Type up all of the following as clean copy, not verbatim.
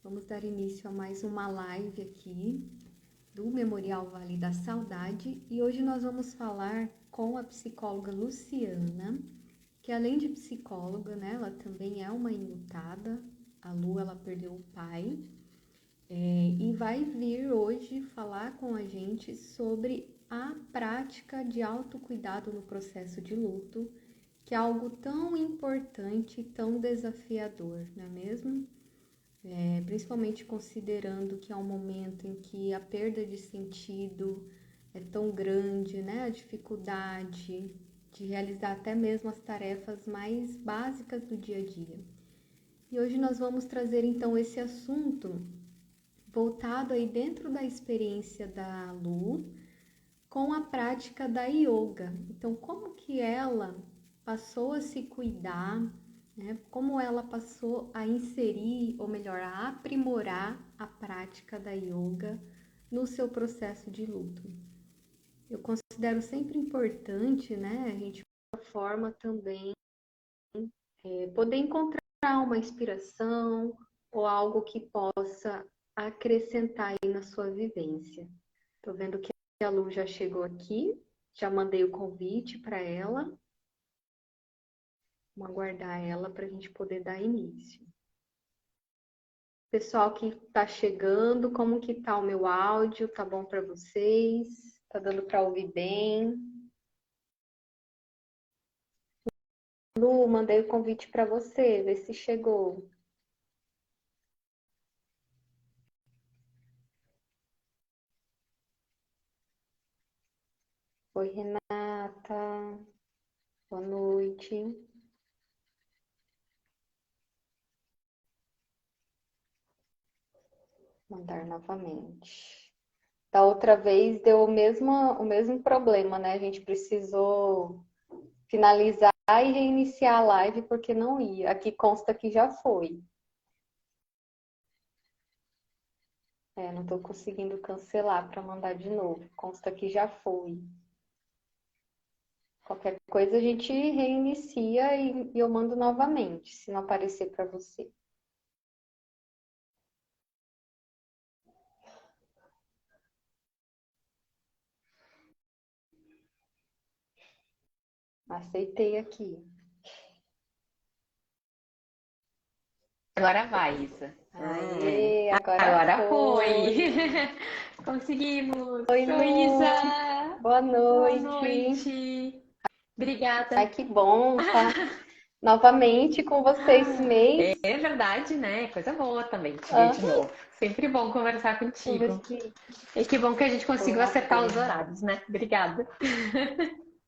Vamos dar início a mais uma live aqui do Memorial Vale da Saudade e hoje nós vamos falar com a psicóloga Luciana, que além de psicóloga, né, ela também é uma enlutada. A Lu, ela perdeu o pai e vai vir hoje falar com a gente sobre a prática de autocuidado no processo de luto, que é algo tão importante e tão desafiador, não é mesmo? Principalmente considerando que é um momento em que a perda de sentido é tão grande, né? A dificuldade de realizar até mesmo as tarefas mais básicas do dia a dia. E hoje nós vamos trazer então esse assunto voltado aí dentro da experiência da Lu com a prática da yoga. Então, como que ela passou a se cuidar, né? Como ela passou a inserir, ou melhor, a aprimorar a prática da yoga no seu processo de luto. Eu considero sempre importante, né, a gente de uma forma também poder encontrar uma inspiração ou algo que possa acrescentar aí na sua vivência. Tô vendo que a Lu já chegou aqui, já mandei o convite para ela. Vamos aguardar ela para a gente poder dar início. Pessoal que está chegando, como que tá o meu áudio? Tá bom para vocês? Tá dando para ouvir bem? Lu, mandei o convite para você, ver se chegou. Oi, Renata. Boa noite. Mandar novamente. Da outra vez deu o mesmo problema, né? A gente precisou finalizar e reiniciar a live porque não ia. Aqui consta que já foi. Não estou conseguindo cancelar para mandar de novo. Consta que já foi. Qualquer coisa a gente reinicia e eu mando novamente, se não aparecer para você. Aceitei aqui. Agora vai, Isa. Aê, Agora foi. foi. Conseguimos. Oi, Oi, Lu. Isa. Boa Boa noite. noite. Obrigada. Ai, que bom, tá? Novamente com você esse mês. É verdade, né? Coisa boa também te ver de Aham, novo. Sempre bom conversar vamos ver contigo. se E que bom que a gente conseguiu acertar os colabora. horários, né? Obrigada.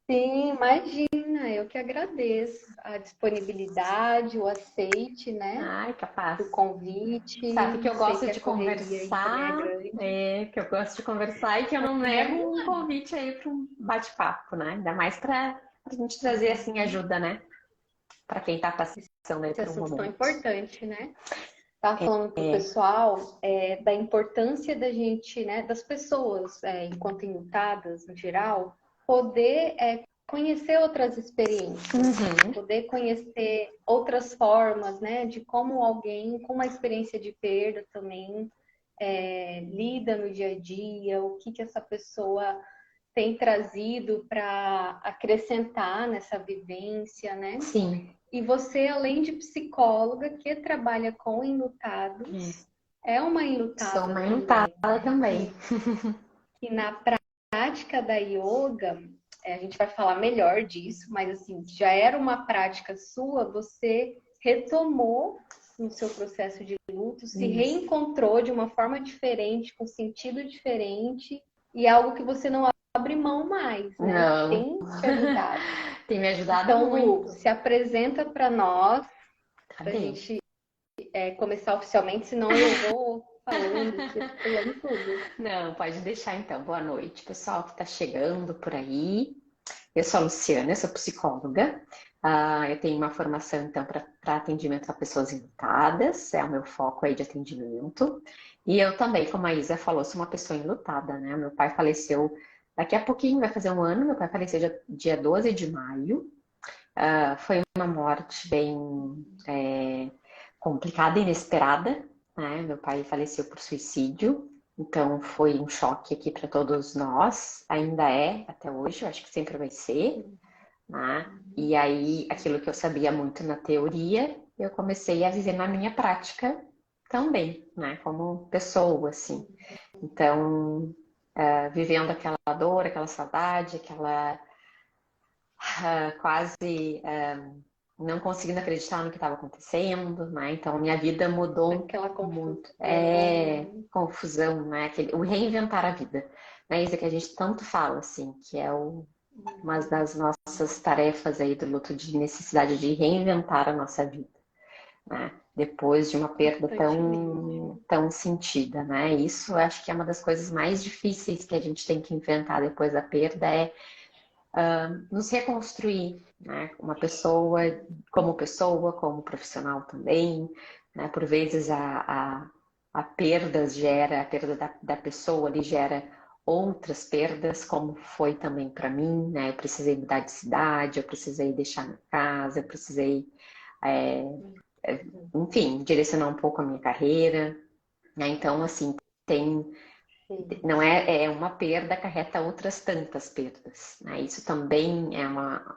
Sim, imagina, eu que agradeço a disponibilidade, o aceite, né, Ai, capaz. do convite. Sabe que eu Sei gosto que a de correria aí também é conversar, grande. que eu gosto de conversar e que eu não nego um convite aí para um bate-papo, né? Ainda mais para a gente trazer assim Uhum. ajuda, né? Para quem está passando aí Esse por um assunto tão momento. importante, né? Estava falando para o pessoal da importância da gente, né, das pessoas, enquanto enlutadas, no geral, poder conhecer outras experiências, Uhum. poder conhecer outras formas, né, de como alguém com uma experiência de perda também lida no dia a dia, o que essa pessoa tem trazido para acrescentar nessa vivência, né? Sim, E você, além de psicóloga que trabalha com enlutados, é uma sou enlutada uma também, enlutada né? também. Que na prática da yoga, a gente vai falar melhor disso, mas assim, já era uma prática sua, você retomou no seu processo de luto, se Isso. reencontrou de uma forma diferente, com sentido diferente, e algo que você não abre mão mais, né? Que Não, tem te ajudado. tem me ajudado Então, Lu, muito. se apresenta para nós, para a Cadê? gente começar oficialmente, senão eu vou falando aqui, pulando tudo. Não, pode deixar então. Boa noite, pessoal que está chegando por aí. Eu sou a Luciana, eu sou psicóloga. Eu tenho uma formação, então, para atendimento a pessoas enlutadas, é o meu foco aí de atendimento. E eu também, como a Isa falou, sou uma pessoa enlutada, né? Meu pai faleceu daqui a pouquinho, vai fazer um ano, meu pai faleceu dia 12 de maio. Foi uma morte bem complicada e inesperada. né? Meu pai faleceu por suicídio, então foi um choque aqui para todos nós, ainda é até hoje, eu acho que sempre vai ser, né? E aí, aquilo que eu sabia muito na teoria, eu comecei a viver na minha prática também, né? Como pessoa, assim. Então, vivendo aquela dor, aquela saudade, aquela quase não conseguindo acreditar no que estava acontecendo, né? Então, minha vida mudou Aquela muito. confusão, né? Confusão, né? O reinventar a vida. Né? Isso que a gente tanto fala, assim, que é uma das nossas tarefas aí do luto de necessidade de reinventar a nossa vida, né? Depois de uma perda Constantemente. tão sentida, né? Isso eu acho que é uma das coisas mais difíceis que a gente tem que enfrentar depois da perda, é nos reconstruir, né? Uma pessoa, como profissional também, né? Por vezes a a perda da pessoa ali gera outras perdas, como foi também para mim, né? Eu precisei mudar de cidade, eu precisei deixar minha casa, eu precisei, é, enfim, direcionar um pouco a minha carreira, né? Então, assim, tem Sim. não é uma perda acarreta outras tantas perdas, né? Isso também é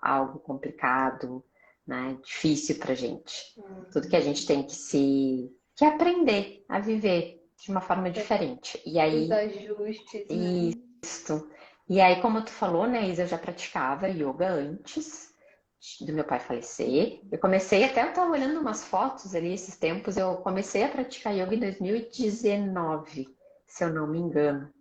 algo complicado, né? Difícil para gente. Tudo que a gente tem que aprender a viver de uma forma diferente. E Os aí, ajustes, né? isso. E aí, como tu falou, né, Isa, eu já praticava yoga antes do meu pai falecer. Eu comecei, até eu estava olhando umas fotos ali esses tempos, eu comecei a praticar yoga em 2019, se eu não me engano.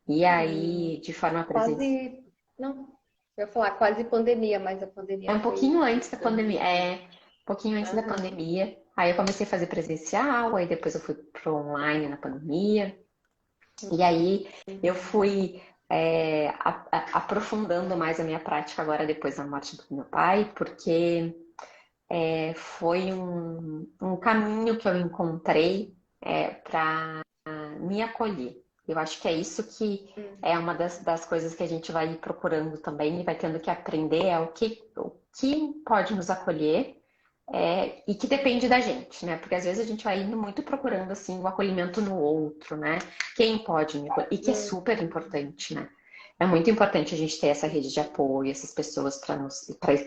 E Hum, aí, de forma presencial. quase, não, eu ia falar quase pandemia, mas a É pandemia um foi pouquinho antes da pandemia. 2020. Um pouquinho antes da Aham. pandemia. Aí eu comecei a fazer presencial, aí depois eu fui pro online na pandemia. E aí eu fui aprofundando mais a minha prática agora depois da morte do meu pai, porque foi um caminho que eu encontrei para me acolher. Eu acho que é isso que é uma das coisas que a gente vai procurando também e vai tendo que aprender, é o que pode nos acolher e que depende da gente, né? Porque às vezes a gente vai indo muito procurando assim o acolhimento no outro, né? Quem pode me acolher? E que é super importante, né? É muito importante a gente ter essa rede de apoio, essas pessoas para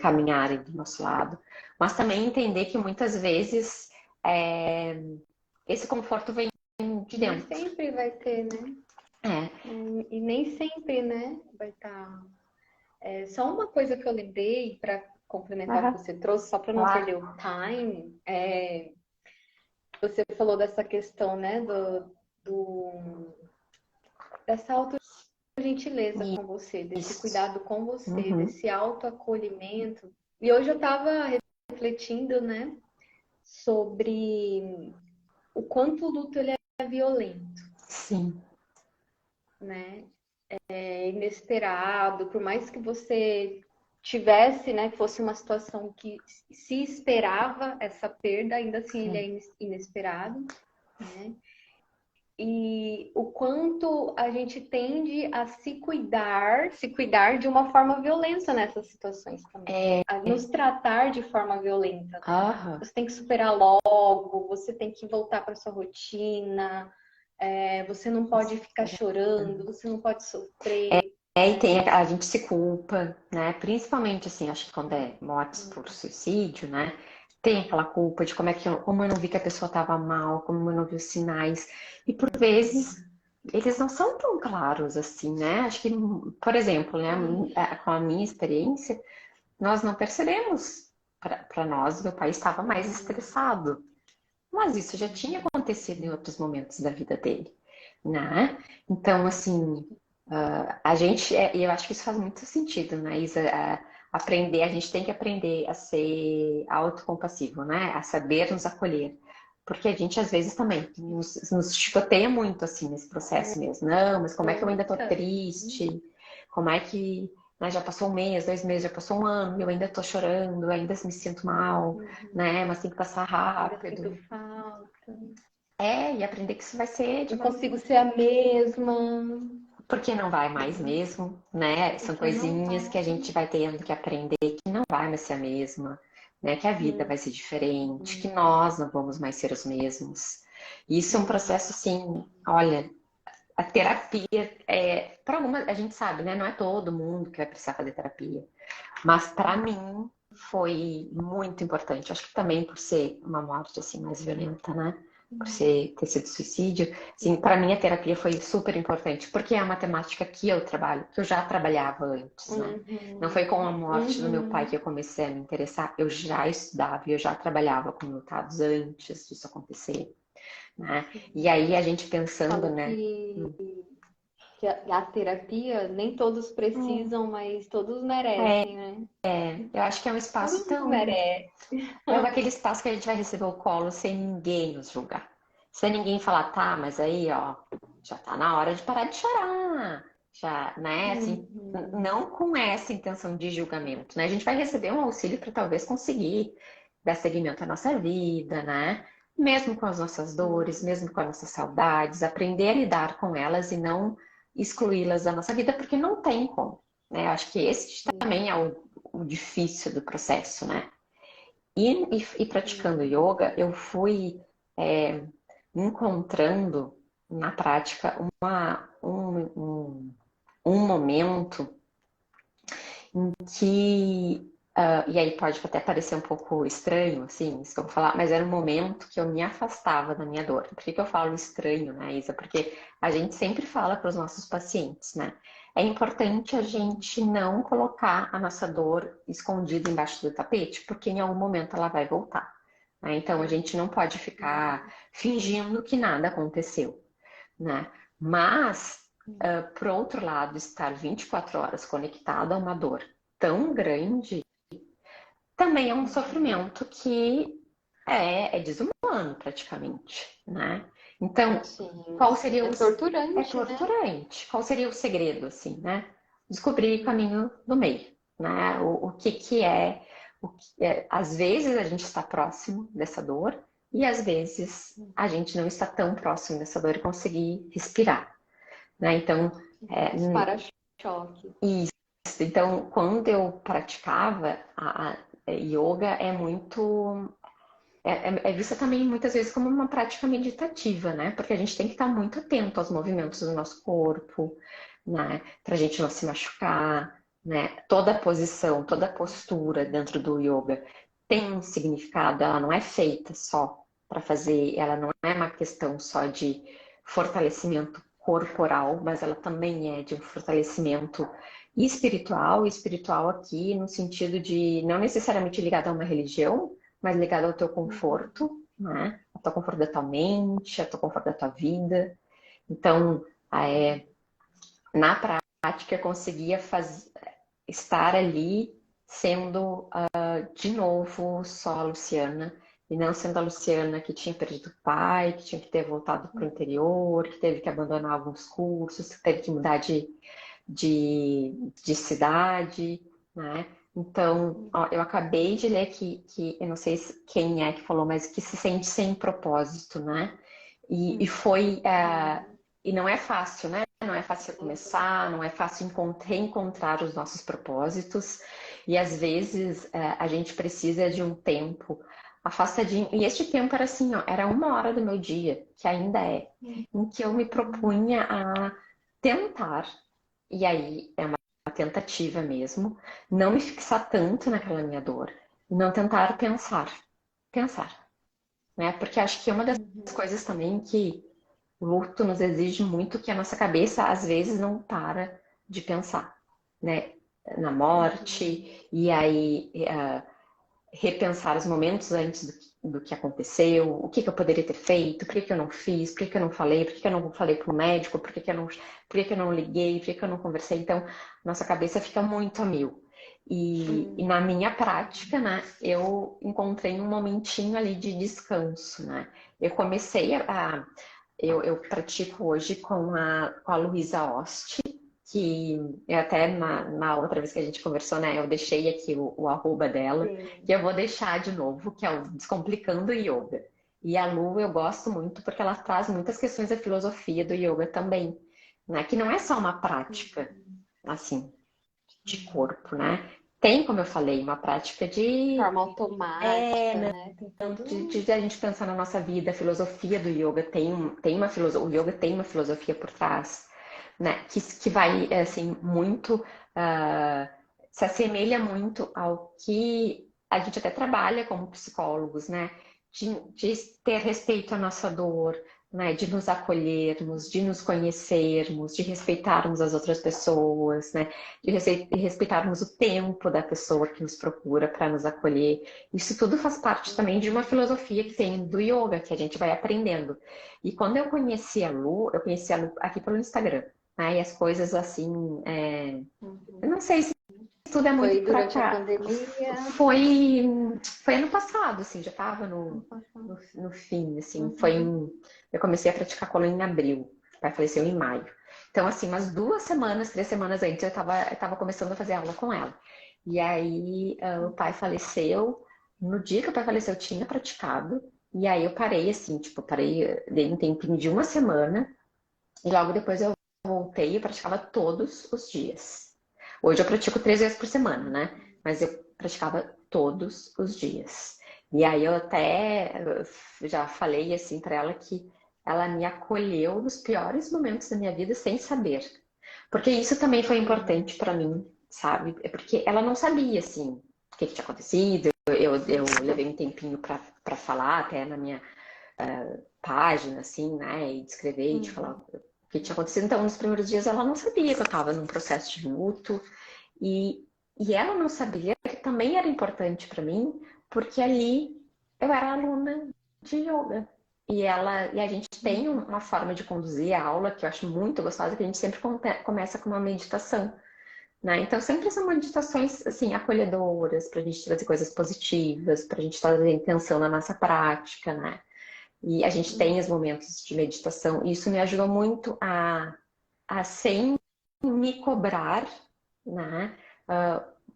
caminharem do nosso lado, mas também entender que muitas vezes é, esse conforto vem de Nem dentro. sempre vai ter, né? É. E nem sempre, né, vai estar. Só uma coisa que eu lembrei para complementar o que Aham. você trouxe, só para não Claro. perder o time, você falou dessa questão, né, dessa autogentileza com você, desse Isso. cuidado com você, Uhum. desse autoacolhimento. E hoje eu estava refletindo, né, sobre o quanto o luto ele é violento, Sim. né? É inesperado, por mais que você tivesse, né, que fosse uma situação que se esperava essa perda, ainda assim ele Sim. é inesperado, né? E o quanto a gente tende a se cuidar de uma forma violenta nessas situações também, a nos tratar de forma violenta, né? Aham. Você tem que superar logo, você tem que voltar para sua rotina, você não pode ficar chorando, você não pode sofrer, E tem né? a gente se culpa, né? Principalmente assim, acho que quando é mortes por suicídio, né? Tem aquela culpa de como eu não vi que a pessoa estava mal, como eu não vi os sinais. E por vezes eles não são tão claros assim, né? Acho que, por exemplo, né, com a minha experiência, nós não percebemos. Para nós, meu pai estava mais estressado. Mas isso já tinha acontecido em outros momentos da vida dele, né? Então, assim, a gente, e eu acho que isso faz muito sentido, né, Isa? Aprender, a gente tem que aprender a ser autocompassivo, né? A saber nos acolher. Porque a gente, às vezes, também nos chicoteia muito, assim, nesse processo mesmo. Não, mas como é que eu ainda tô Muitas. triste? Como é que, né, já passou um mês, 2 meses, já passou um ano, e eu ainda tô chorando, eu ainda me sinto mal, né? Mas tem que passar Ainda sinto rápido. falta. E aprender que isso vai ser de Não uma. consigo ser a mesma. Porque não vai mais mesmo, né? São Porque não coisinhas que a vai. gente vai tendo que aprender que não vai mais ser a mesma, né? Que a vida vai ser diferente, que nós não vamos mais ser os mesmos. Isso é um processo assim, olha, a terapia para algumas, a gente sabe, né? Não é todo mundo que vai precisar fazer terapia, mas para mim foi muito importante. Acho que também por ser uma morte assim mais violenta, né? Por ter sido suicídio, assim, para mim a terapia foi super importante, porque é uma temática que eu trabalho, que eu já trabalhava antes, né? Não foi com a morte do meu pai que eu comecei a me interessar, eu já estudava e eu já trabalhava com lutados antes disso acontecer, né? E aí a gente pensando, Fala né? que a terapia nem todos precisam, mas todos merecem, né? Eu acho que é um Todo espaço mundo tão. merece. É aquele espaço que a gente vai receber o colo sem ninguém nos julgar. Sem ninguém falar, tá, mas aí, ó, já tá na hora de parar de chorar. Já, né? Assim, Uhum. não com essa intenção de julgamento, né? A gente vai receber um auxílio para talvez conseguir dar seguimento à nossa vida, né? Mesmo com as nossas dores, mesmo com as nossas saudades, aprender a lidar com elas e não excluí-las da nossa vida, porque não tem como, né? Eu acho que esse também é o difícil do processo, né? E praticando yoga, eu fui é, encontrando na prática um momento que, e aí pode até parecer um pouco estranho, assim, isso que eu vou falar, mas era um momento que eu me afastava da minha dor. Por que que eu falo estranho, né, Isa? Porque a gente sempre fala para os nossos pacientes, né? É importante a gente não colocar a nossa dor escondida embaixo do tapete, porque em algum momento ela vai voltar, né? Então a gente não pode ficar fingindo que nada aconteceu, né? Mas, por outro lado, estar 24 horas conectado a uma dor tão grande também é um sofrimento que é desumano praticamente, né? Então, Sim. qual seria É é torturante, né? torturante? Qual seria o segredo, assim, né? Descobrir o caminho do meio, né? O que que é, às vezes a gente está próximo dessa dor e às vezes a gente não está tão próximo dessa dor e conseguir respirar, né? Então, é, Os para-choque. isso. Então, quando eu praticava a yoga, é muito. É vista também muitas vezes como uma prática meditativa, né? Porque a gente tem que estar muito atento aos movimentos do nosso corpo, né? Para a gente não se machucar, né? Toda a posição, toda a postura dentro do yoga tem um significado, ela não é feita só para fazer, ela não é uma questão só de fortalecimento corporal, mas ela também é de um fortalecimento espiritual, espiritual aqui no sentido de não necessariamente ligado a uma religião, mas ligado ao teu conforto, né? Ao teu conforto da tua mente, ao teu conforto da tua vida. Então, é, na prática, eu conseguia estar ali sendo de novo só a Luciana, e não sendo a Luciana que tinha perdido o pai, que tinha que ter voltado para o interior, que teve que abandonar alguns cursos, que teve que mudar de cidade, né? Então, ó, eu acabei de ler que, eu não sei quem é que falou, mas que se sente sem propósito, né? E foi, e não é fácil, né? Não é fácil começar, não é fácil reencontrar os nossos propósitos, e às vezes a gente precisa de um tempo afastadinho. E este tempo era assim, ó, era 1 hora do meu dia, que ainda é, em que eu me propunha a tentar, e aí é uma tentativa mesmo, não me fixar tanto naquela minha dor, e não tentar pensar, né? Porque acho que uma das coisas também que o luto nos exige muito que a nossa cabeça às vezes não para de pensar, né? Na morte, e aí repensar os momentos antes do que aconteceu, o que eu poderia ter feito, por que eu não fiz, por que eu não falei, por que eu não falei para o médico, por que eu não liguei, por que eu não conversei. Então, nossa cabeça fica muito a mil. E na minha prática, né, eu encontrei um momentinho ali de descanso, né? Eu comecei eu pratico hoje com a Luísa Osti, que eu até na outra vez que a gente conversou, né, eu deixei aqui o arroba dela, que Sim. eu vou deixar de novo, que é o Descomplicando Yoga. E a Lu eu gosto muito porque ela traz muitas questões da filosofia do yoga também, né, que não é só uma prática, assim, de corpo, né? tem, como eu falei, uma prática de Forma automática, né? Tem todo. de a gente pensar na nossa vida, a filosofia do yoga tem uma filosofia, o yoga tem uma filosofia por trás, né? Que vai, assim, muito, ah, se assemelha muito ao que a gente até trabalha como psicólogos, né? De ter respeito à nossa dor, né? De nos acolhermos, de nos conhecermos, de respeitarmos as outras pessoas, né? De respeitarmos o tempo da pessoa que nos procura para nos acolher. Isso tudo faz parte também de uma filosofia que tem do yoga, que a gente vai aprendendo. E quando eu conheci a Lu aqui pelo Instagram, né? E as coisas assim, eu não sei se tudo é muito Foi pra durante a cá. pandemia. Foi, foi ano passado, assim, já estava Ano passado. no fim, assim, Uhum. eu comecei a praticar coluna em abril, o pai faleceu em maio. Então, assim, umas 2 semanas, 3 semanas antes, eu tava começando a fazer aula com ela. E aí, o pai faleceu, no dia que o pai faleceu, eu tinha praticado, e aí eu parei, assim, tipo, parei, dei um tempinho de 1 semana, e logo depois eu voltei e praticava todos os dias. Hoje eu pratico 3 vezes por semana, né? Mas eu praticava todos os dias. E aí eu até já falei assim para ela que ela me acolheu nos piores momentos da minha vida sem saber. Porque isso também foi Uhum. importante para mim, sabe? É porque ela não sabia assim o que tinha acontecido. Eu levei um tempinho para falar até na minha página, assim, né? E de escrever e de falar Uhum. o que tinha acontecido. Então, nos primeiros dias ela não sabia que eu estava num processo de luto. E, e ela não sabia que também era importante para mim, porque ali eu era aluna de yoga. E a gente tem Uhum. uma forma de conduzir a aula que eu acho muito gostosa, que a gente sempre começa com uma meditação, né? Então sempre são meditações assim acolhedoras para a gente trazer coisas positivas, para a gente trazer intenção na nossa prática, né? E a gente tem os momentos de meditação, e isso me ajudou muito a sem me cobrar, né?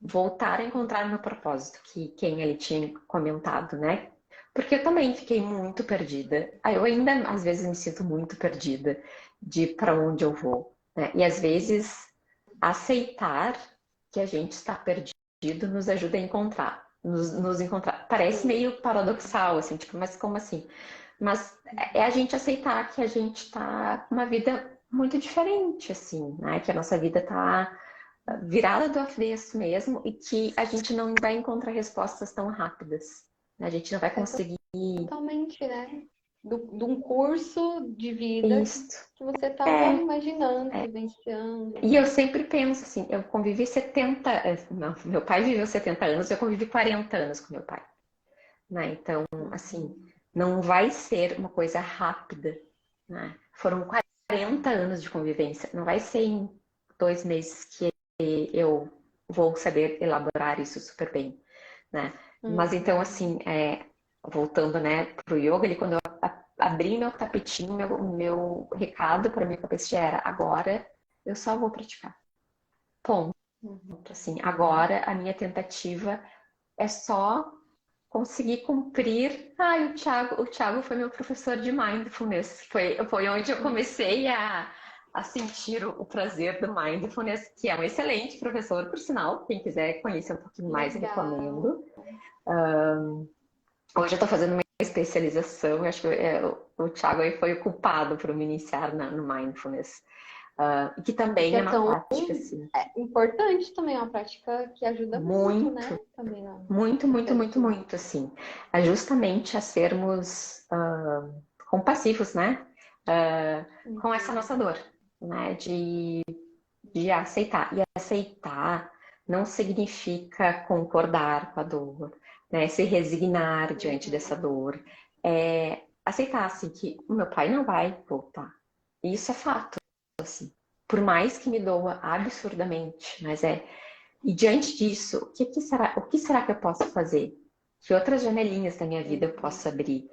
Voltar a encontrar o meu propósito, que quem ele tinha comentado, né? Porque eu também fiquei muito perdida. Eu ainda às vezes me sinto muito perdida de para onde eu vou, né? E às vezes aceitar que a gente está perdido nos ajuda a encontrar, nos encontrar. Parece Sim. meio paradoxal, assim, tipo, mas como assim? Mas é a gente aceitar que a gente está com uma vida muito diferente, assim, né? Que a nossa vida está virada do avesso mesmo e que a gente não vai encontrar respostas tão rápidas, né? A gente não vai É conseguir totalmente, né? De um curso de vida isso. que você estava É, imaginando, é. vivenciando, E eu né? sempre penso assim, eu convivi 70, não, meu pai viveu 70 anos, eu convivi 40 anos com meu pai, né? Então, assim, Uhum. não vai ser uma coisa rápida, né? Foram 40 anos de convivência, não vai ser em 2 meses que eu vou saber elaborar isso super bem, né? Mas então, Uhum. assim, voltando, né, pro yoga, ele, quando eu abri meu tapetinho, meu recado para minha cabeça era: agora eu só vou praticar. Ponto. Uhum. Assim, agora a minha tentativa é só conseguir cumprir. Ai, o Thiago foi meu professor de mindfulness. Foi onde eu Uhum. comecei a sentir o prazer do mindfulness, que é um excelente professor, por sinal. Quem quiser conhecer um pouquinho mais, eu Legal. recomendo. Hoje eu estou fazendo uma especialização, eu acho que o Thiago aí foi o culpado por me iniciar no mindfulness. Que E que também é é uma tão prática, assim, importante também, é uma prática que ajuda muito, muito, né? Também muito, no muito, dia a muito, dia. muito, assim. É justamente a sermos compassivos, né? Com essa Uhum. nossa dor, né? De aceitar. E aceitar não significa concordar com a dor, né? Se resignar diante dessa Uhum. dor. É aceitar, assim, que o meu pai não vai voltar. Isso é fato, assim. Por mais que me doa absurdamente, mas é. E diante disso, o que será que eu posso fazer? Que outras janelinhas da minha vida eu Uhum. posso abrir?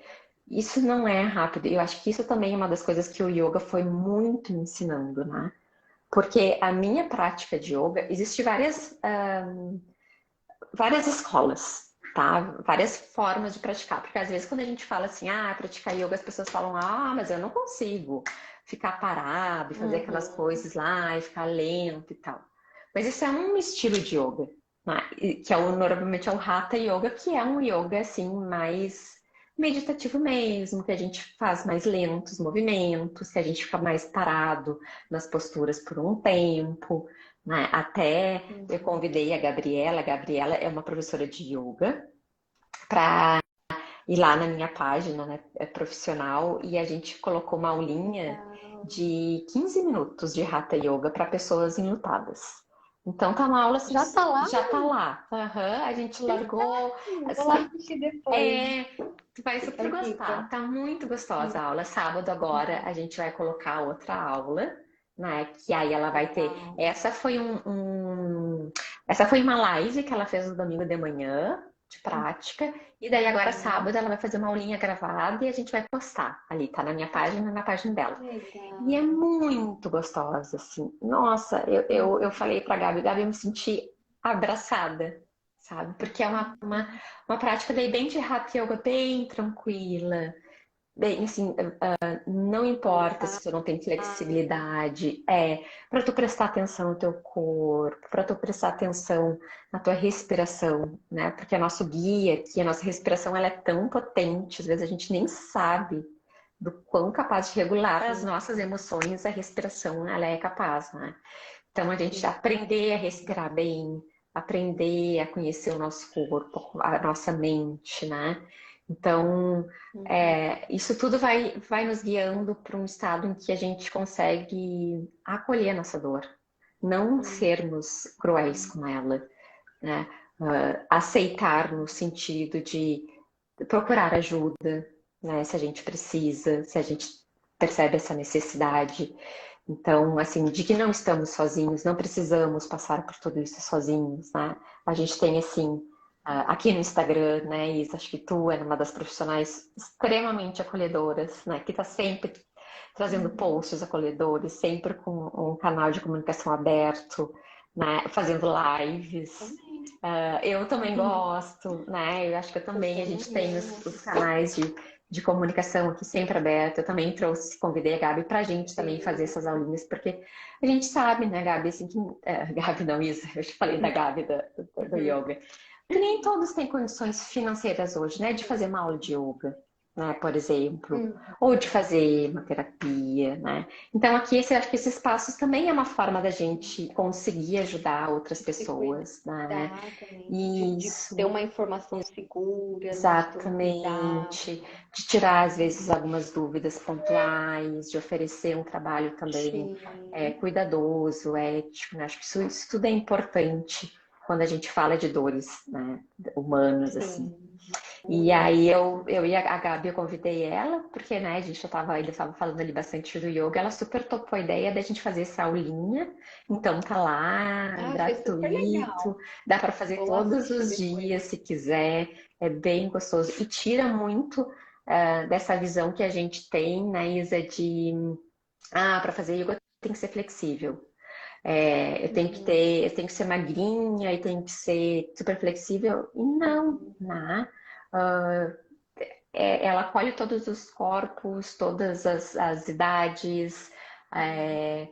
Isso não é rápido. Eu acho que isso também é uma das coisas que o yoga foi muito me ensinando, né? Porque a minha prática de yoga, existe várias escolas, tá? Várias formas de praticar. Porque às vezes quando a gente fala assim, praticar yoga, as pessoas falam, mas eu não consigo ficar parado e fazer aquelas Uhum. coisas lá e ficar lento e tal. Mas isso é um estilo de yoga, né? Que é normalmente é o Hatha Yoga, que é um yoga assim mais meditativo mesmo, que a gente faz mais lentos movimentos, que a gente fica mais parado nas posturas por um tempo, né? Até eu Uhum. convidei a Gabriela é uma professora de yoga, para ir lá na minha página, né, profissional, e a gente colocou uma aulinha Legal. de 15 minutos de Hatha Yoga para pessoas enlutadas. Então tá uma aula assim, Já tá lá? já tá lá. Aham, a gente largou. Vou lá assistir depois. É, tu vai Fica a super dica. gostar. Tá muito gostosa Hum, a aula. Sábado agora a gente vai colocar outra aula, né? Que aí ela vai ter. legal. Essa foi uma live que ela fez no domingo de manhã, de prática. E daí agora Uhum. sábado ela vai fazer uma aulinha gravada e a gente vai postar ali, tá na minha página e na página dela. E é Legal. muito gostosa, assim. Nossa, eu falei pra Gabi, eu me senti abraçada, sabe? Porque é uma prática daí bem de Hatha Yoga, bem tranquila. Bem, assim, não importa se Relaxar. tu não tem flexibilidade, é para tu prestar atenção no teu corpo, para tu prestar atenção na tua respiração, né? Porque a nosso guia aqui, a nossa respiração, ela é tão potente, às vezes a gente nem sabe do quão capaz de regular as Sim, nossas emoções, a respiração, ela é capaz, né? Então, a gente sim. aprender a respirar bem, aprender a conhecer o nosso corpo, a nossa mente, né? Então, Uhum. isso tudo vai nos guiando para um estado em que a gente consegue acolher a nossa dor, não Sim. sermos cruéis com ela, né? Aceitar no sentido de procurar ajuda, né? Se a gente precisa, se a gente percebe essa necessidade. Então, assim, de que não estamos sozinhos, não precisamos passar por tudo isso sozinhos, né? A gente tem, assim, aqui no Instagram, né, Isa, acho que tu é uma das profissionais extremamente acolhedoras, né, que está sempre trazendo Uhum. posts acolhedores, sempre com um canal de comunicação aberto, né, fazendo lives. Também. Eu também gosto, né? Eu acho que eu Eu também, a gente tem também. os canais de comunicação aqui sempre aberto. Eu também convidei a Gabi para a gente também fazer Sim. essas aulinhas, porque a gente sabe, né, Gabi, assim, que, Gabi não, Isa, eu te falei da Gabi do Uhum. yoga, que nem todos têm condições financeiras hoje, né, de fazer uma aula de yoga, né, por exemplo, Uhum. ou de fazer uma terapia, né? Então aqui eu acho que esses passos também é uma forma da gente conseguir ajudar outras Se cuidar pessoas, né? também, de ter Isso, uma informação segura, né? De ter um cuidado. exatamente. De tirar, às vezes, algumas dúvidas pontuais, de oferecer um trabalho também Sim, cuidadoso, ético, né? Acho que isso tudo é importante quando a gente fala de dores, né? Humanas, assim. sim. E Muito. aí eu e a Gabi, eu convidei ela, porque, né, a gente já tava, ainda estava falando ali bastante do yoga, ela super topou a ideia da gente fazer essa aulinha, então tá lá, Ah, achei super gratuito, legal. dá para fazer Vou lá todos assistir os depois. dias, se quiser, é bem gostoso, e tira muito dessa visão que a gente tem, né, Isa, para fazer yoga tem que ser flexível. Uhum, Eu tenho que ser magrinha e tenho que ser super flexível. E não, uhum. né? Ela acolhe todos os corpos, todas as idades, é,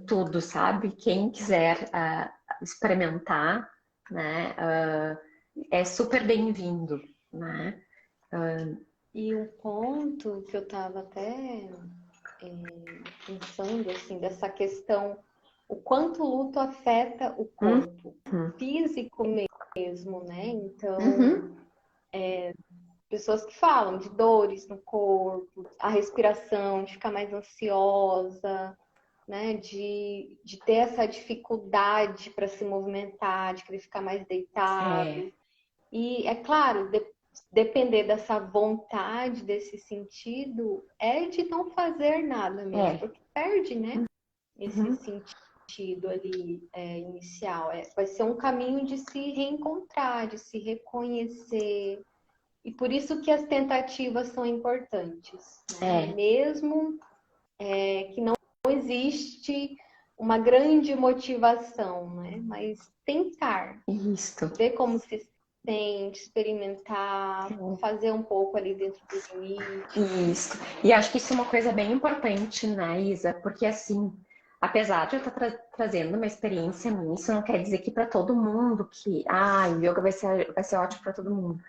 tudo, sabe? Quem quiser experimentar, né? É super bem-vindo, né? E um ponto que eu estava até pensando, assim, dessa questão, o quanto o luto afeta o Uhum, corpo físico mesmo, né? Então, uhum, pessoas que falam de dores no corpo, a respiração, de ficar mais ansiosa, né? De ter essa dificuldade para se movimentar, de querer ficar mais é, deitado. E é claro, depender dessa vontade, desse sentido, é de não fazer nada mesmo, é, porque perde, né? Esse uhum, sentido ali inicial. Vai ser um caminho de se reencontrar, de se reconhecer. E por isso que as tentativas são importantes, né? é, Mesmo que não existe uma grande motivação, né? Mas tentar, isso. ver como se sente, experimentar, fazer um pouco ali dentro do limite. Isso. E acho que isso é uma coisa bem importante, né, Isa? Porque assim, apesar de eu estar trazendo uma experiência minha, isso não quer dizer que para todo mundo que, o yoga vai ser ótimo para todo mundo.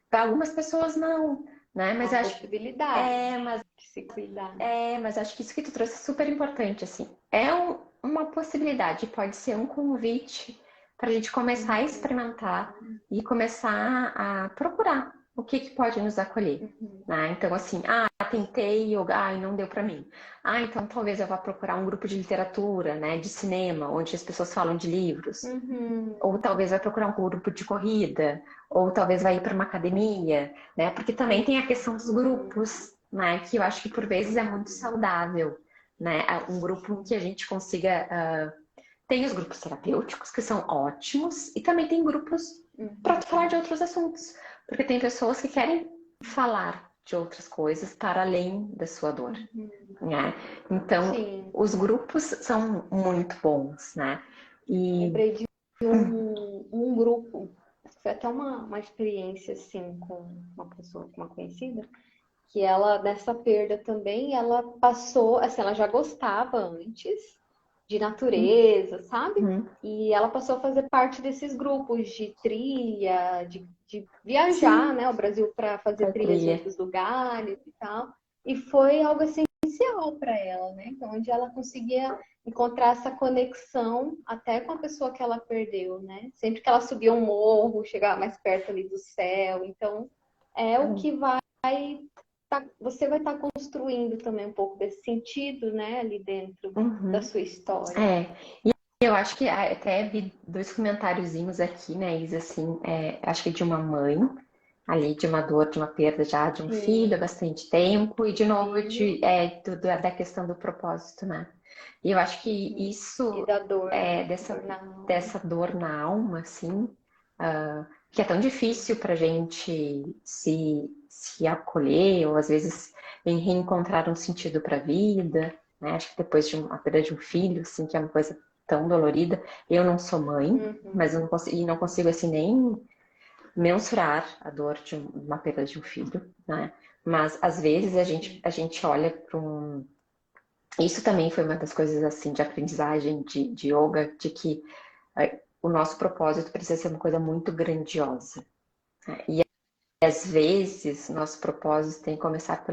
Para algumas pessoas não, né? Mas Uma eu acho que possibilidade de se cuidar. mas acho que isso que tu trouxe é super importante, assim. Uma possibilidade, pode ser um convite para a gente começar a experimentar e começar a procurar o que pode nos acolher, né? Então, assim, tentei yoga, e não deu para mim. Então talvez eu vá procurar um grupo de literatura, né, de cinema, onde as pessoas falam de livros. Ou talvez vai procurar um grupo de corrida, ou talvez vai ir para uma academia, né? Porque também tem a questão dos grupos, né? Que eu acho que por vezes é muito saudável, né? Um grupo em que a gente consiga. Tem os grupos terapêuticos, que são ótimos, e também tem grupos para falar de outros assuntos. Porque tem pessoas que querem falar de outras coisas para além da sua dor, né? Então, Sim. os grupos são muito bons, né? Lembrei de um grupo, foi até uma experiência assim com uma pessoa, com uma conhecida, que ela, nessa perda também, ela passou, assim, ela já gostava antes de natureza, sabe? Uhum. E ela passou a fazer parte desses grupos de trilha, de viajar, Sim, né, o Brasil para fazer para trilhas em trilha. outros lugares e tal. E foi algo essencial para ela, né? Então, onde ela conseguia encontrar essa conexão até com a pessoa que ela perdeu, né? Sempre que ela subia um morro, chegava mais perto ali do céu. Então, é o que você vai estar construindo também um pouco desse sentido, né, ali dentro da Uhum. sua história. É, e eu acho que até vi dois comentáriozinhos aqui, né, Isa, assim, acho que de uma mãe, ali, de uma dor, de uma perda já de um filho há Sim, bastante tempo, e de novo filho da questão do propósito, né? E eu acho que e isso, da dor, né? dessa, Dor na alma. dessa dor na alma, assim, que é tão difícil pra gente se acolher, ou às vezes em reencontrar um sentido para a vida, né? Acho que depois de a perda de um filho, assim, que é uma coisa tão dolorida. Eu não sou mãe, mas eu não consigo, e não consigo assim nem mensurar a dor de uma perda de um filho, né? Mas às vezes a gente olha para um. Isso também foi uma das coisas assim de aprendizagem de yoga, de que o nosso propósito precisa ser uma coisa muito grandiosa, né? E às vezes nosso propósito tem que começar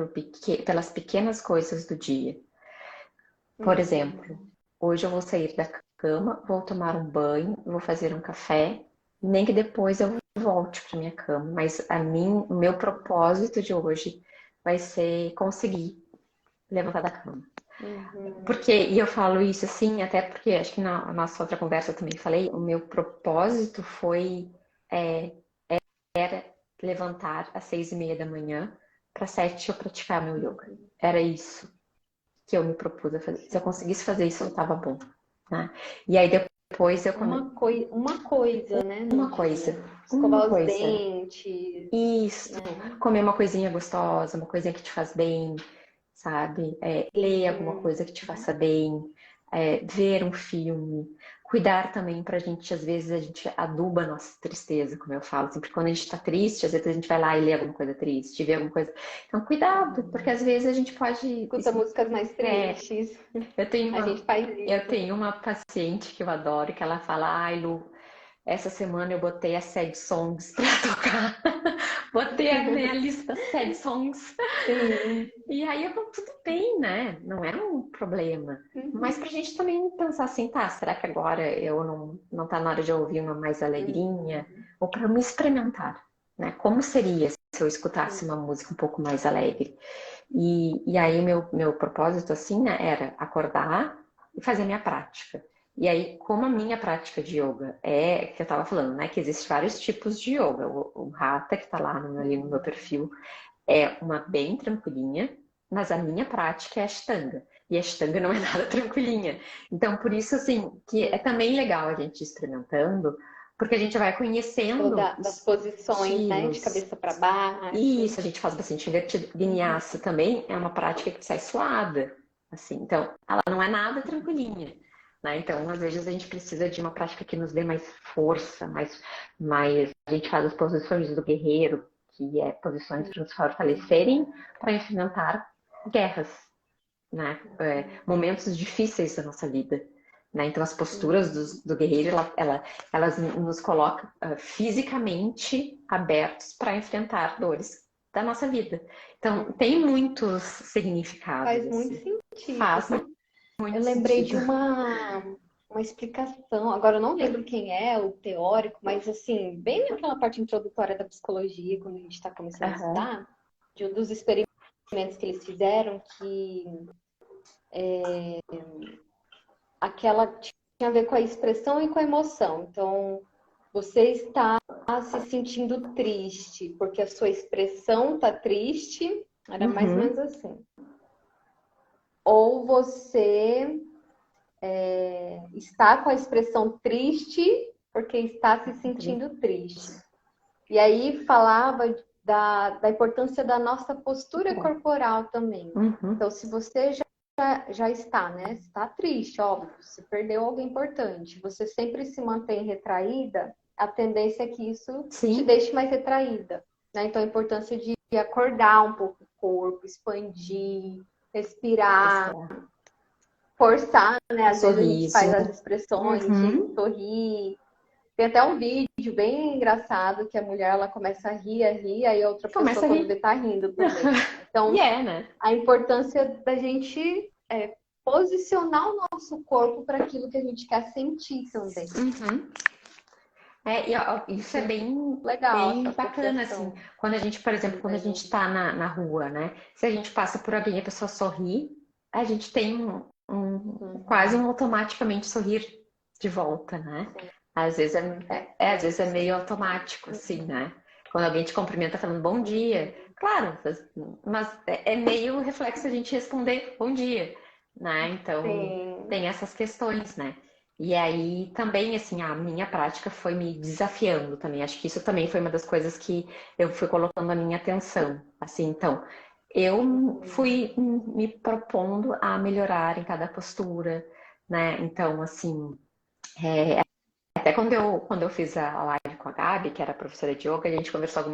pelas pequenas coisas do dia. Por exemplo, hoje eu vou sair da cama, vou tomar um banho, vou fazer um café, nem que depois eu volte para minha cama, mas o meu propósito de hoje vai ser conseguir levantar da cama. E eu falo isso assim, até porque acho que na nossa outra conversa eu também falei, o meu propósito foi é, levantar às 6:30 da manhã para 7 eu praticar meu yoga. Era isso que eu me propus a fazer. Se eu conseguisse fazer isso, eu estava bom, né? E aí depois eu come... Uma coisa, né, no uma coisa, dia. uma Escovar os coisa. dentes, Isso, né? comer uma coisinha gostosa, uma coisinha que te faz bem, sabe? Ler alguma coisa que te faça bem, ver um filme, cuidar também pra gente, às vezes a gente aduba a nossa tristeza, como eu falo, assim, porque quando a gente tá triste, às vezes a gente vai lá e lê alguma coisa triste, vê alguma coisa. Então, cuidado, porque às vezes a gente pode. Escuta músicas mais tristes. Eu tenho A uma, gente faz eu isso. tenho uma paciente que eu adoro, que ela fala, ai, Lu, essa semana eu botei as sad songs pra tocar. Botei a minha lista sad songs. Sim. E aí eu falo, tudo bem, né? Não é um problema. Mas pra gente também pensar assim, tá, será que agora eu não tá na hora de eu ouvir uma mais alegrinha? Ou para me experimentar, né? Como seria se eu escutasse uma música um pouco mais alegre? E aí meu propósito, assim, né, era acordar e fazer minha prática. E aí, como a minha prática de yoga que eu tava falando, né, que existem vários tipos de yoga. O Hatha, que tá lá ali no meu perfil, é uma bem tranquilinha, mas a minha prática é Ashtanga. E Ashtanga não é nada tranquilinha. Então, por isso, assim, que é também legal a gente ir experimentando, porque a gente vai conhecendo Das os posições, né? De estilos. cabeça para baixo. E isso, a gente faz bastante invertido. Vinyasa também é uma prática que sai suada, assim. Então, ela não é nada tranquilinha, né? Então, às vezes a gente precisa de uma prática que nos dê mais força, mais... A gente faz as posições do guerreiro, que é posições para nos fortalecerem para enfrentar guerras, né? Momentos difíceis da nossa vida. Né? Então, as posturas do guerreiro, elas nos colocam fisicamente abertos para enfrentar dores da nossa vida. Então, tem muitos significados, Faz muito assim. sentido. Faz Eu muito lembrei de sentido. uma explicação, agora eu não lembro quem é o teórico, mas assim, bem naquela parte introdutória da psicologia, quando a gente está começando a Aham. estudar, de um dos experimentos que eles fizeram, que aquela tinha a ver com a expressão e com a emoção. Então, você está se sentindo triste porque a sua expressão está triste, era mais ou Uhum. menos assim. Ou você está com a expressão triste porque está se sentindo triste. E aí falava da importância da nossa postura corporal também. Uhum. Então, se você já está, né? Está triste, óbvio, você perdeu algo importante, você sempre se mantém retraída, a tendência é que isso te Sim. deixe mais retraída. Né? Então, a importância de acordar um pouco o corpo, expandir, respirar, Respirar. forçar, né? Um Às vezes a gente sorriso. faz as expressões de Uhum. sorrir. Tem até um vídeo bem engraçado que a mulher ela começa a rir, aí a outra pessoa Começa a quando vê rir. tá rindo também. Então, E né? a importância da gente posicionar o nosso corpo para aquilo que a gente quer sentir também. Uhum. E ó, isso é bem, Legal essa bem bacana, assim. associação. Quando a gente, por exemplo, quando a gente Uhum. está na rua, né? Se a gente passa por alguém e a pessoa sorri, a gente tem quase um automaticamente sorrir de volta, né? Sim. Às vezes às vezes é meio automático, assim, Uhum. né? Quando alguém te cumprimenta falando bom dia, claro, mas é meio reflexo a gente responder bom dia, né? Então, Sim. tem essas questões, né? E aí também, assim, a minha prática foi me desafiando também. Acho que isso também foi uma das coisas que eu fui colocando a minha atenção. Assim, então, eu fui me propondo a melhorar em cada postura, né? Então, assim, até quando eu fiz a live com a Gabi, que era professora de yoga, a gente conversou,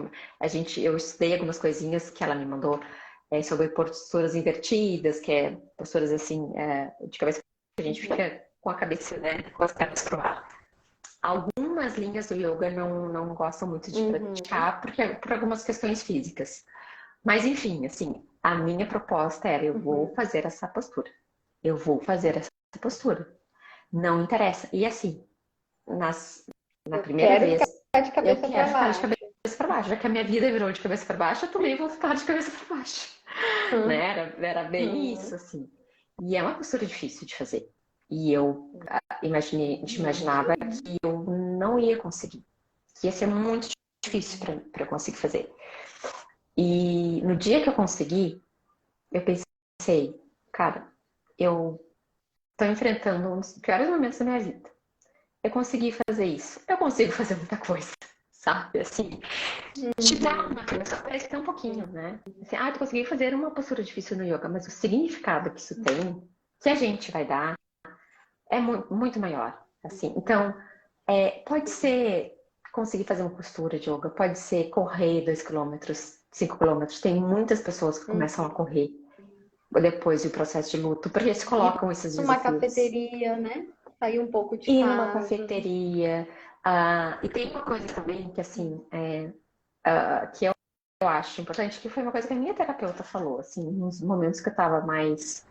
eu estudei algumas coisinhas que ela me mandou sobre posturas invertidas, que é posturas assim, de cabeça que a gente fica com a cabeça, né, com as pernas pro ar. Algumas linhas do yoga não gostam muito de Uhum. praticar por algumas questões físicas. Mas enfim, assim, a minha proposta era eu vou Uhum. fazer essa postura. Eu vou fazer essa postura. Não interessa. E assim, na Eu primeira quero vez, ficar de eu cabeça quero para ficar de baixo. cabeça para baixo. Já que a minha vida virou de cabeça para baixo, eu também vou ficar de cabeça para baixo. Né? Era bem isso, Uhum. assim. E é uma postura difícil de fazer. E eu imaginava que eu não ia conseguir. Que ia ser muito difícil para eu conseguir fazer. E no dia que eu consegui, eu pensei, cara, eu estou enfrentando um dos piores momentos da minha vida. Eu consegui fazer isso. Eu consigo fazer muita coisa, sabe? Assim, te dá uma coisa, parece que tem um pouquinho, né? Assim, tu consegui fazer uma postura difícil no yoga, mas o significado que isso tem, que a gente vai dar, é muito maior. Assim, então, pode ser conseguir fazer uma postura de yoga, pode ser correr 2 km, 5 km. Tem muitas pessoas que Uhum. começam a correr depois do processo de luto, porque eles Ir colocam esses numa desafios. cafeteria, né? Sair um pouco de Ir numa casa. cafeteria. E tem uma coisa também que, assim, que eu acho importante, que foi uma coisa que a minha terapeuta falou, assim, nos momentos que eu tava mais,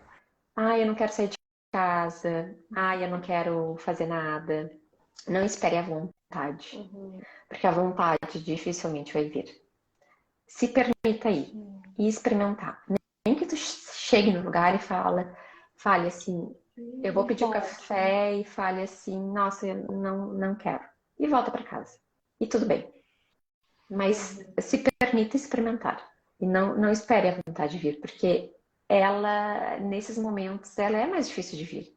eu não quero sair de casa, eu não quero fazer nada. Não espere a vontade, Uhum. porque a vontade dificilmente vai vir. Se permita ir e experimentar. Nem que tu chegue no lugar e fale assim, eu vou E pedir o volte. café e fale assim, nossa, eu não quero. E volta para casa. E tudo bem. Mas Uhum. se permita experimentar. E não espere a vontade vir, porque ela, nesses momentos, ela é mais difícil de vir.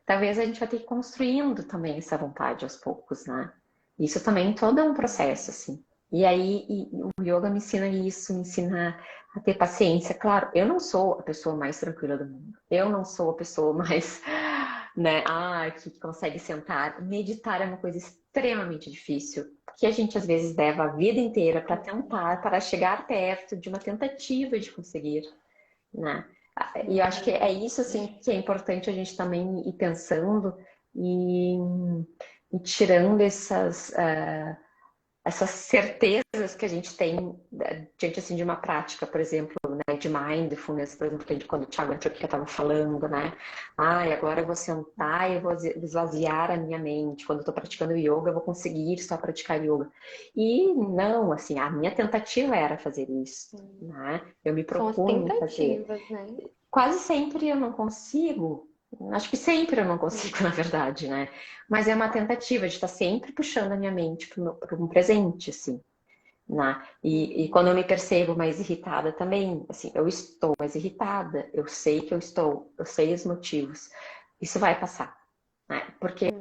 Talvez a gente vai ter que ir construindo também essa vontade aos poucos, né? Isso também todo é um processo, assim. E aí o yoga me ensina isso, me ensina a ter paciência. Claro, eu não sou a pessoa mais tranquila do mundo. Eu não sou a pessoa mais, né, que consegue sentar. Meditar é uma coisa extremamente difícil, que a gente às vezes leva a vida inteira para tentar, para chegar perto de uma tentativa de conseguir, né? E eu acho que é isso, assim, que é importante a gente também ir pensando e, e tirando essas certezas que a gente tem diante, assim, de uma prática, por exemplo, né, de mindfulness, por exemplo, quando o Thiago entrou aqui, que eu estava falando, né? Agora eu vou sentar e eu vou esvaziar a minha mente. Quando eu estou praticando yoga, eu vou conseguir só praticar yoga. E não, assim, a minha tentativa era fazer isso, né? Eu me São as propunha fazer. tentativas, né? Quase sempre eu não consigo, acho que sempre eu não consigo, na verdade, né? Mas é uma tentativa de estar sempre puxando a minha mente para um presente, assim, né? E quando eu me percebo mais irritada também, assim, eu estou mais irritada, eu sei que eu sei os motivos. Isso vai passar, né? Porque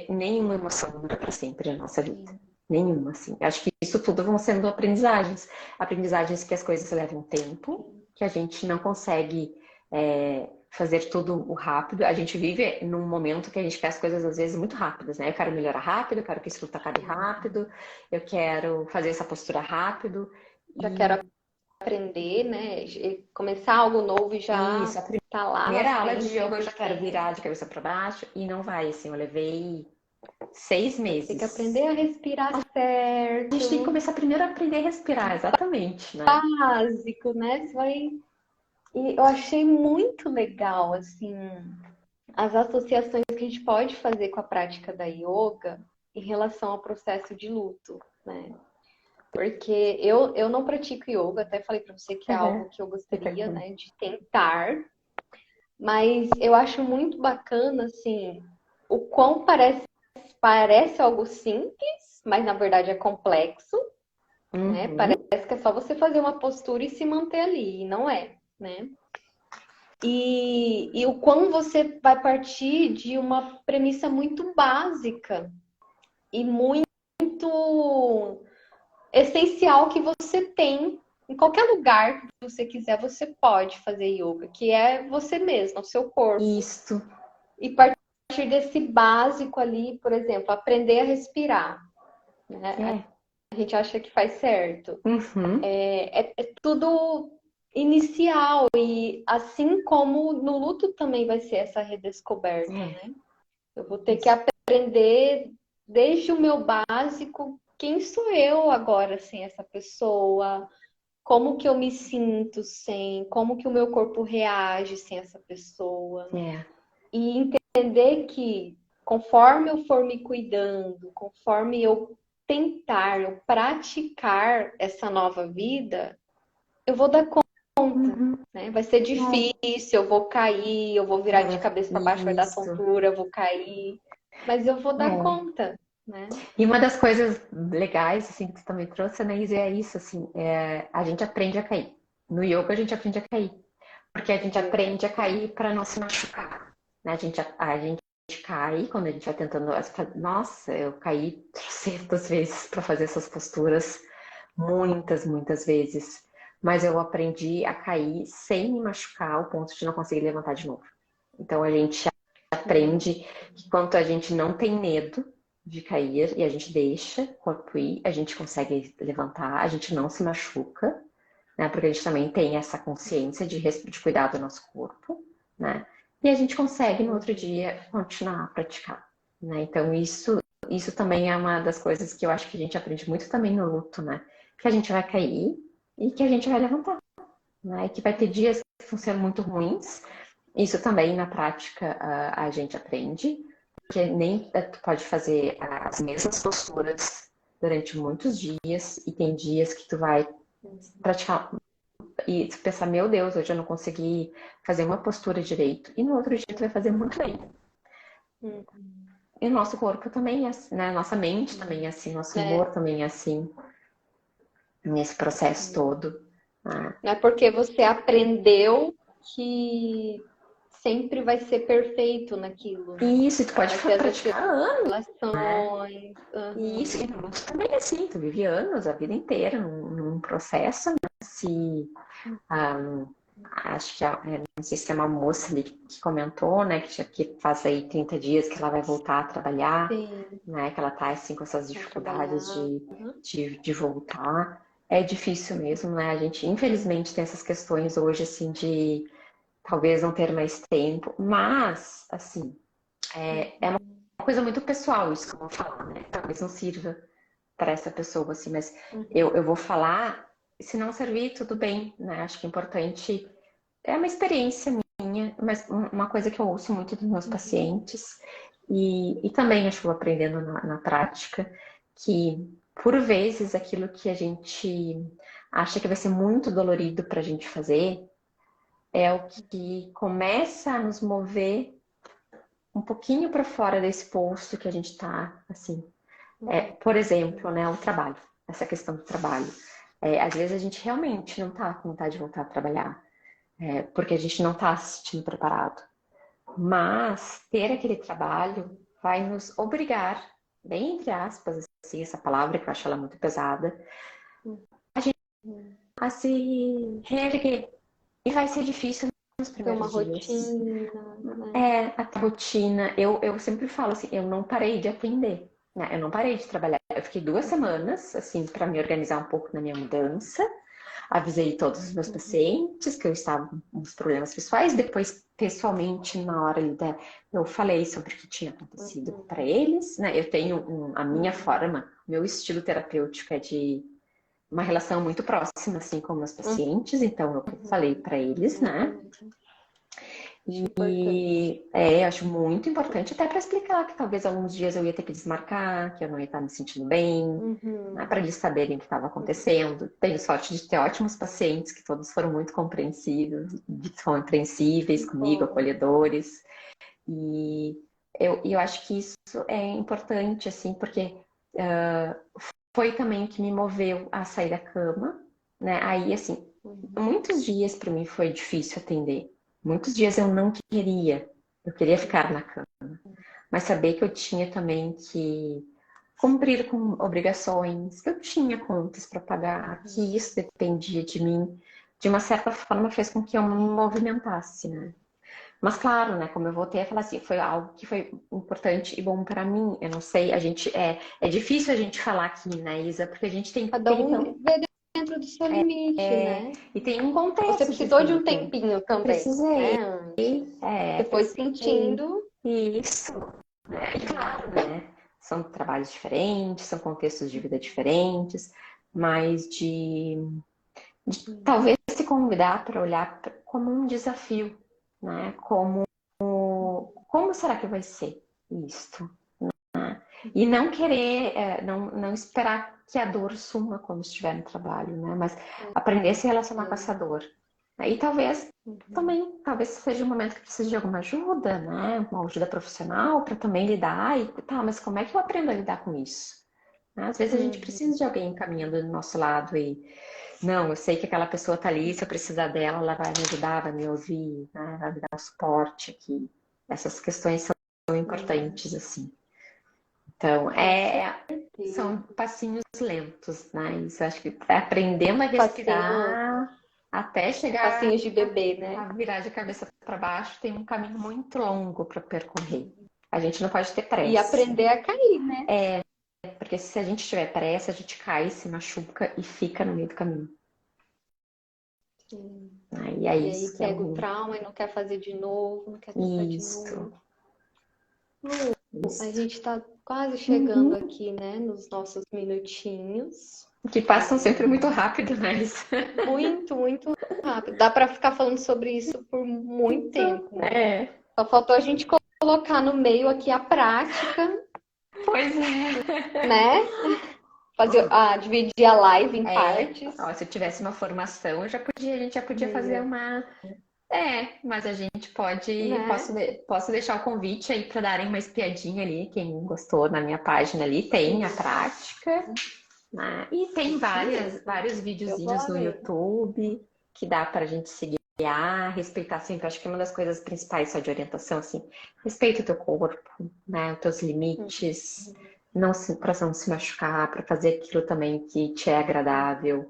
nenhuma emoção dura para sempre na nossa vida. Sim. Nenhuma, assim. Acho que isso tudo vão sendo aprendizagens. Aprendizagens que as coisas levam tempo, que a gente não consegue fazer tudo o rápido. A gente vive num momento que a gente quer as coisas às vezes muito rápidas, né? Eu quero melhorar rápido, eu quero que isso acabe rápido, eu quero fazer essa postura rápido. Já quero aprender, né? Começar algo novo e E já isso, a tá lá na primeira aula de frente, yoga eu já quero 100%. virar de cabeça para baixo e não vai, assim, eu levei 6 Tem que meses. aprender a respirar A gente tem que certo, começar primeiro a aprender a respirar, exatamente, né? básico, né? E eu achei muito legal, assim, as associações que a gente pode fazer com a prática da yoga em relação ao processo de luto, né? Porque eu não pratico yoga, até falei para você que é Uhum. algo que eu Eu gostaria, também. né, de tentar, mas eu acho muito bacana, assim, o quão parece algo simples, mas na verdade é complexo, né? Uhum. Parece que é só você fazer uma postura e se manter ali, e não é, né? E o quão você vai partir de uma premissa muito básica e muito essencial que você tem em qualquer lugar que você quiser, você pode fazer yoga, que é você mesmo, o seu corpo. Isso. E partir desse básico ali, por exemplo, aprender a respirar, né? É. A gente acha que faz certo. Uhum. É tudo inicial e assim como no luto também vai ser essa redescoberta, É. né? Eu vou ter que Isso. aprender desde o meu básico, quem sou eu agora sem essa pessoa? Como que eu me sinto sem? Como que o meu corpo reage sem essa pessoa? É. E entender que conforme eu for me cuidando, conforme eu tentar, eu praticar essa nova vida, eu vou dar conta, Uhum. né? Vai ser É. difícil, eu vou cair, eu vou virar de cabeça para baixo, vai dar Isso. tontura, eu vou cair, mas eu vou dar É. conta, né? E uma das coisas legais, assim, que tu também trouxe, Anaís, é isso, assim, a gente aprende a cair. No yoga a gente aprende a cair. Porque a gente aprende a cair para não se machucar, né? A gente cai quando a gente vai tentando. Nossa, eu caí trocentas vezes para fazer essas posturas, muitas, muitas vezes. Mas eu aprendi a cair sem me machucar ao ponto de não conseguir levantar de novo. Então a gente aprende que quanto a gente não tem medo de cair e a gente deixa o corpo ir, a gente consegue levantar, a gente não se machuca, né? Porque a gente também tem essa consciência de cuidar do nosso corpo, né? E a gente consegue no outro dia continuar a praticar, né? Então isso também é uma das coisas que eu acho que a gente aprende muito também no luto, né? Que a gente vai cair e que a gente vai levantar, né? E que vai ter dias que vão ser muito ruins. Isso também na prática a gente aprende, porque nem tu pode fazer as mesmas posturas durante muitos dias e tem dias que tu vai praticar e tu pensar, meu Deus, hoje eu não consegui fazer uma postura direito. E no outro dia tu vai fazer muito bem. E o nosso corpo também é assim, né? Nossa mente também é assim, nosso É, humor também é assim, nesse processo todo. Né? não é porque você aprendeu que sempre vai ser perfeito naquilo, né? E isso, tu pode Vai ter as praticar anos, né? oscilações. E isso, Uhum. e no luto também é assim, tu vive anos, a vida inteira, num processo, né? Se ah, acho que não sei se é uma moça ali que comentou, né, que faz aí 30 dias que ela vai voltar a trabalhar, Sim, né, que ela tá assim com essas vou dificuldades trabalhar. de voltar. É difícil mesmo, né? A gente infelizmente tem essas questões hoje assim talvez não ter mais tempo, mas, assim, é uma coisa muito pessoal isso que eu vou falar, né? Talvez não sirva para essa pessoa, assim, mas eu vou falar, se não servir, tudo bem, né? Acho que é importante, é uma experiência minha, mas uma coisa que eu ouço muito dos meus pacientes, e também acho que eu vou aprendendo na prática, que por vezes aquilo que a gente acha que vai ser muito dolorido para a gente fazer, é o que começa a nos mover um pouquinho para fora desse posto que a gente está, assim. Por exemplo, né, o trabalho, essa questão do trabalho. Às vezes a gente realmente não está com vontade de voltar a trabalhar, porque a gente não está se sentindo preparado. Mas ter aquele trabalho vai nos obrigar, bem entre aspas, assim, essa palavra que eu acho ela muito pesada, a se reerguer. E vai ser difícil nos Ter uma primeiros dias. rotina, né? A rotina. Eu sempre falo assim, eu não parei de atender, né? Eu não parei de trabalhar. Eu fiquei 2 semanas, assim, para me organizar um pouco na minha mudança. Avisei todos os meus pacientes que eu estava com uns problemas pessoais. Depois, pessoalmente, na hora ali eu falei sobre o que tinha acontecido para eles, né? Eu tenho a minha forma, meu estilo terapêutico é de uma relação muito próxima, assim, com meus pacientes. Então, eu falei para eles, né? Acho importante. Eu acho muito importante, até para explicar que talvez alguns dias eu ia ter que desmarcar, que eu não ia estar me sentindo bem, né, para eles saberem o que estava acontecendo. Tenho sorte de ter ótimos pacientes, que todos foram muito compreensivos, compreensíveis comigo, Bom, acolhedores. E eu acho que isso é importante, assim, porque foi também o que me moveu a sair da cama, né? Aí, assim, muitos dias para mim foi difícil atender. Muitos dias eu não queria, eu queria ficar na cama. Mas saber que eu tinha também que cumprir com obrigações, que eu tinha contas para pagar, que isso dependia de mim, de uma certa forma fez com que eu me movimentasse, né? Mas claro, né, como eu voltei a falar assim, foi algo que foi importante e bom para mim. Eu não sei, a gente é difícil a gente falar aqui, né, Isa, porque a gente cada tem um vê dentro do seu limite, né? e tem um Você contexto de precisou de um vida. tempinho também, Precisei, né? Antes. Você foi precisei. sentindo. Isso, né? E claro, né? São trabalhos diferentes, são contextos de vida diferentes, mas de talvez se convidar para olhar como um desafio, né? Como será que vai ser isto? E não querer, não esperar que a dor suma quando estiver no trabalho, né? Mas aprender a se relacionar com essa dor. E talvez também, talvez seja um momento que precise de alguma ajuda, né? Uma ajuda profissional para também lidar. E tá, mas como é que eu aprendo a lidar com isso? Né? Às vezes a gente precisa de alguém caminhando do nosso lado e não, eu sei que aquela pessoa tá ali, se eu precisar dela, ela vai me ajudar, vai me ouvir, né? Vai me dar suporte aqui. Essas questões são importantes, assim. Então, Com são certeza. passinhos lentos, né? Isso eu acho que é aprendendo a Passinho, respirar até chegar passinhos de bebê, né? a virar de cabeça para baixo, tem um caminho muito longo para percorrer. A gente não pode ter E pressa, aprender a cair, né? porque se a gente tiver pressa, a gente cai, se machuca e fica no meio do caminho. Sim. Né? E é E aí isso que é pega o ruim. trauma e não quer fazer de novo, não quer tentar de Isso, novo. A isso. gente está quase chegando Uhum. aqui, né, nos nossos minutinhos. Que passam sempre muito rápido, né? Isso. Muito, muito rápido. Dá para ficar falando sobre isso por muito tempo, né? É, Só faltou a gente colocar no meio aqui a prática, pois é. né? Dividir a live em partes. Ó, se eu tivesse uma formação, a gente já podia fazer Meu, uma. Mas a gente né? posso deixar o convite aí para darem uma espiadinha ali, quem gostou na minha página ali, tem a prática, né? E tem vários Eu vou videozinhos lá no ver. YouTube que dá para a gente se guiar, respeitar sempre. Acho que uma das coisas principais só de orientação, assim, respeita o teu corpo, né? Os teus limites, para não se machucar, para fazer aquilo também que te é agradável.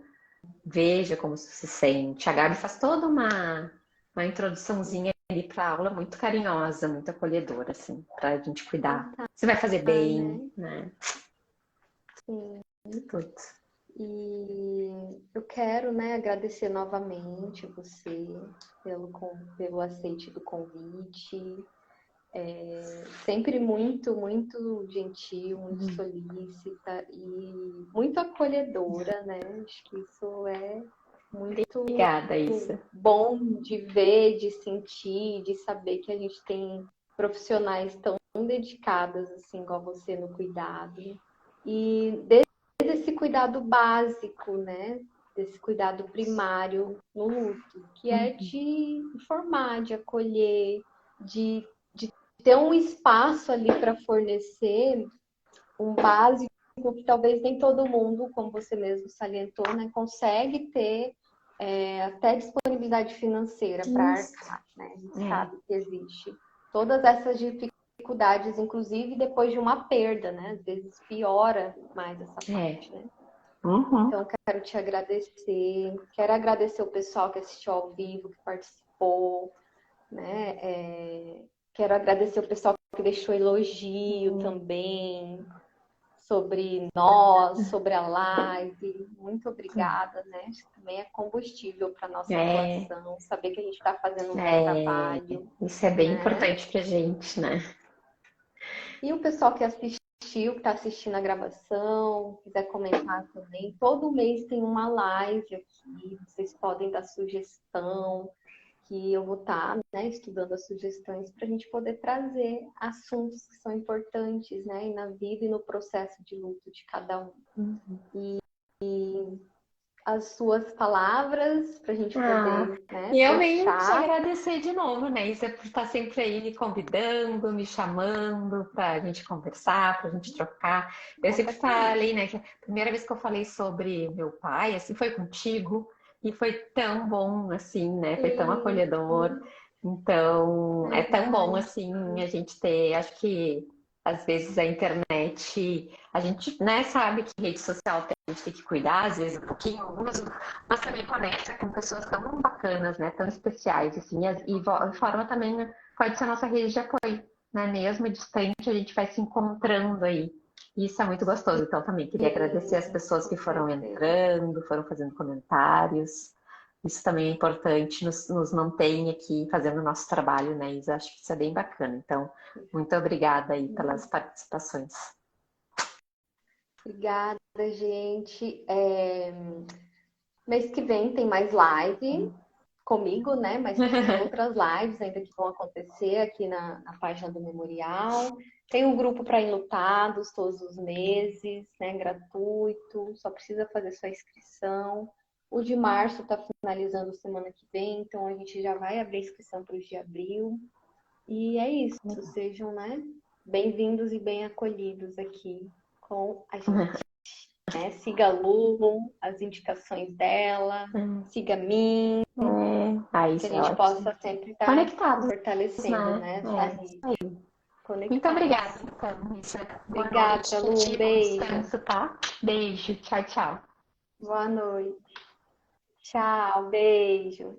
Veja como você se sente. A Gabi faz toda uma introduçãozinha ali para a aula muito carinhosa, muito acolhedora, assim, para a gente cuidar. Você vai fazer Ah, né? bem, né? Sim. Tudo. E eu quero, né, agradecer novamente você pelo aceite do convite. Sempre muito, muito gentil, muito solícita e muito acolhedora, né? Acho que isso é muito Obrigada, Isa. bom de ver, de sentir, de saber que a gente tem profissionais tão dedicadas assim, igual você no cuidado. E desde esse cuidado básico, né? Desse cuidado primário no luto, que é de informar, de acolher, de ter um espaço ali para fornecer um básico que talvez nem todo mundo, como você mesmo salientou, né, consegue ter até disponibilidade financeira para arcar, né? A gente sabe que existe todas essas dificuldades, inclusive depois de uma perda, né? Às vezes piora mais essa parte, né? Então, quero te agradecer, quero agradecer o pessoal que assistiu ao vivo, que participou, né? Quero agradecer o pessoal que deixou elogio também sobre nós, sobre a live. Muito obrigada, né? Isso também é combustível para nossa atuação, saber que a gente está fazendo um bom trabalho. Isso é bem né? importante pra gente, né? E o pessoal que assistiu, que está assistindo a gravação, quiser comentar também, todo mês tem uma live aqui, vocês podem dar sugestão, que eu vou estar, né, estudando as sugestões para a gente poder trazer assuntos que são importantes, né, na vida e no processo de luto de cada um. E as suas palavras para a gente poder, né, E eu venho te fechar. agradecer de novo, né, Isa, por estar sempre aí me convidando, me chamando para a gente conversar, para a gente trocar. Eu sempre falei, né, que a primeira vez que eu falei sobre meu pai, assim, foi contigo, e foi tão bom, assim, né, foi tão acolhedor. Então, é tão bom, assim, a gente ter, acho que às vezes a internet, a gente, né, sabe que rede social a gente tem que cuidar, às vezes um pouquinho, algumas, mas também conecta com pessoas tão bacanas, né, tão especiais, assim, e forma também, né, pode ser a nossa rede de apoio, né, mesmo distante a gente vai se encontrando aí. E isso é muito gostoso, então também queria agradecer as pessoas que foram entrando, foram fazendo comentários. Isso também é importante, nos mantém aqui fazendo o nosso trabalho, né, Isa? Acho que isso é bem bacana. Então, muito obrigada aí pelas participações. Obrigada, gente. Mês que vem tem mais live comigo, né? Mas tem outras lives ainda que vão acontecer aqui na página do Memorial. Tem um grupo para enlutados todos os meses, né? Gratuito, só precisa fazer sua inscrição. O de março está finalizando semana que vem, então a gente já vai abrir a inscrição para os de abril. E é isso, sejam, né, bem-vindos e bem acolhidos aqui com a gente. Né? Siga a Lu, as indicações dela, siga a mim, Aí, que a gente possa sempre estar conectados, fortalecendo, né? Essa rede. Muito obrigada, então, Isa. Boa Obrigada, noite. Lu. Um beijo. Descanso, tá? Beijo. Tchau, tchau. Boa noite. Tchau, beijo.